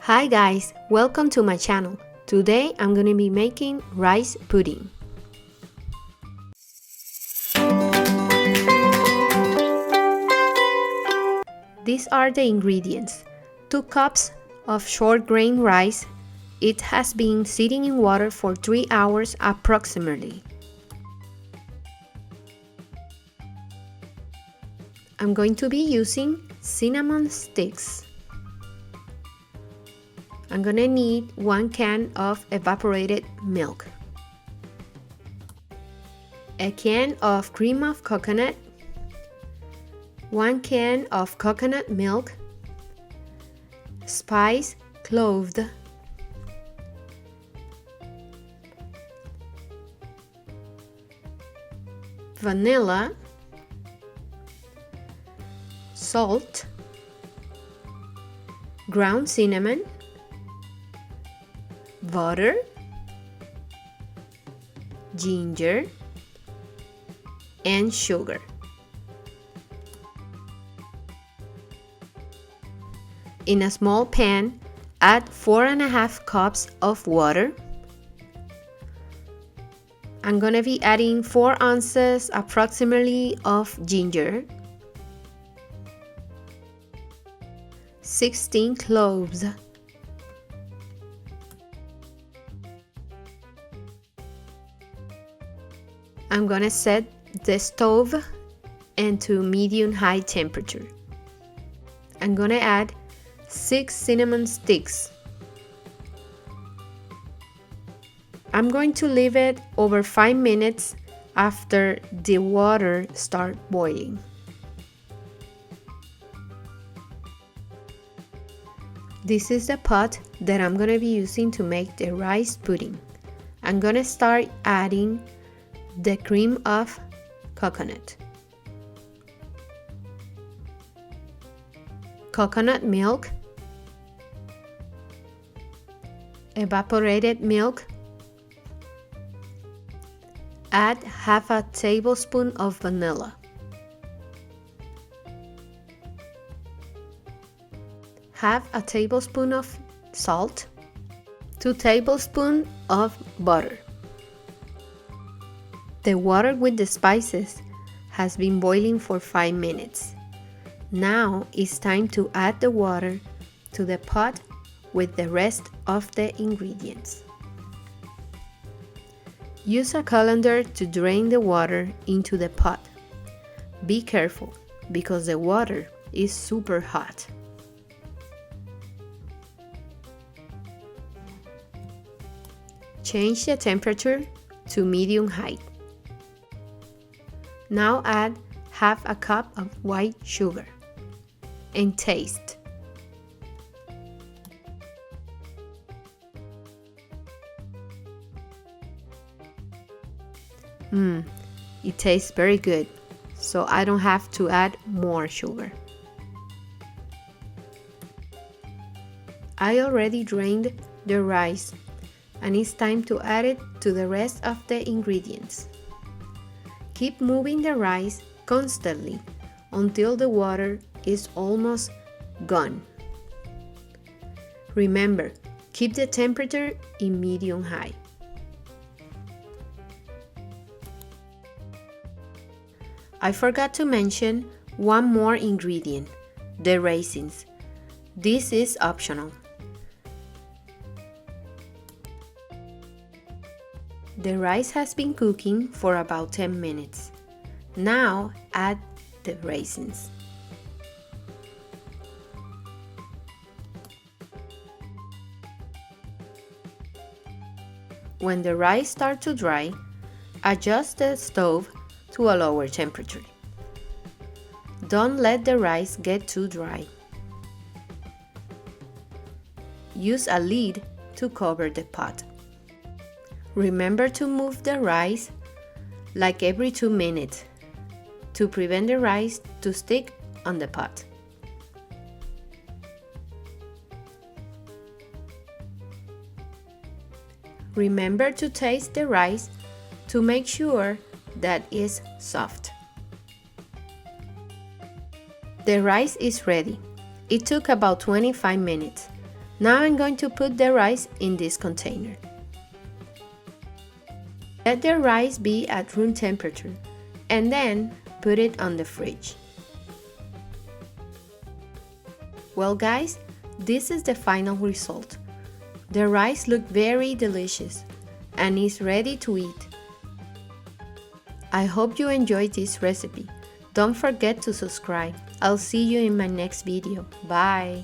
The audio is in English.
Hi guys, welcome to my channel. Today I'm gonna be making rice pudding. These are the ingredients. 2 cups of short grain rice. It has been sitting in water for 3 hours approximately. I'm going to be using cinnamon sticks. I'm gonna need 1 can of evaporated milk, a can of cream of coconut, 1 can of coconut milk, spice cloved, vanilla, salt, ground cinnamon, butter, ginger, and sugar. In a small pan, add 4.5 cups of water. I'm gonna be adding 4 ounces approximately of ginger, 16 cloves, I'm gonna set the stove into medium-high temperature. I'm gonna add 6 cinnamon sticks. I'm going to leave it over 5 minutes after the water starts boiling. This is the pot that I'm gonna be using to make the rice pudding. I'm gonna start adding the cream of coconut, coconut milk, evaporated milk, add half a tablespoon of vanilla, half a tablespoon of salt, 2 tablespoons of butter. The water with the spices has been boiling for 5 minutes. Now it's time to add the water to the pot with the rest of the ingredients. Use a colander to drain the water into the pot. Be careful because the water is super hot. Change the temperature to medium-high. Now add half a cup of white sugar and taste. It tastes very good, so I don't have to add more sugar. I already drained the rice and it's time to add it to the rest of the ingredients. Keep moving the rice constantly until the water is almost gone. Remember, keep the temperature in medium-high. I forgot to mention one more ingredient, the raisins. This is optional. The rice has been cooking for about 10 minutes. Now add the raisins. When the rice starts to dry, adjust the stove to a lower temperature. Don't let the rice get too dry. Use a lid to cover the pot. Remember to move the rice like every 2 minutes to prevent the rice to stick on the pot. Remember to taste the rice to make sure that it's soft. The rice is ready. It took about 25 minutes. Now I'm going to put the rice in this container. Let the rice be at room temperature and then put it on the fridge. Well guys, this is the final result. The rice looked very delicious and is ready to eat. I hope you enjoyed this recipe. Don't forget to subscribe. I'll see you in my next video. Bye!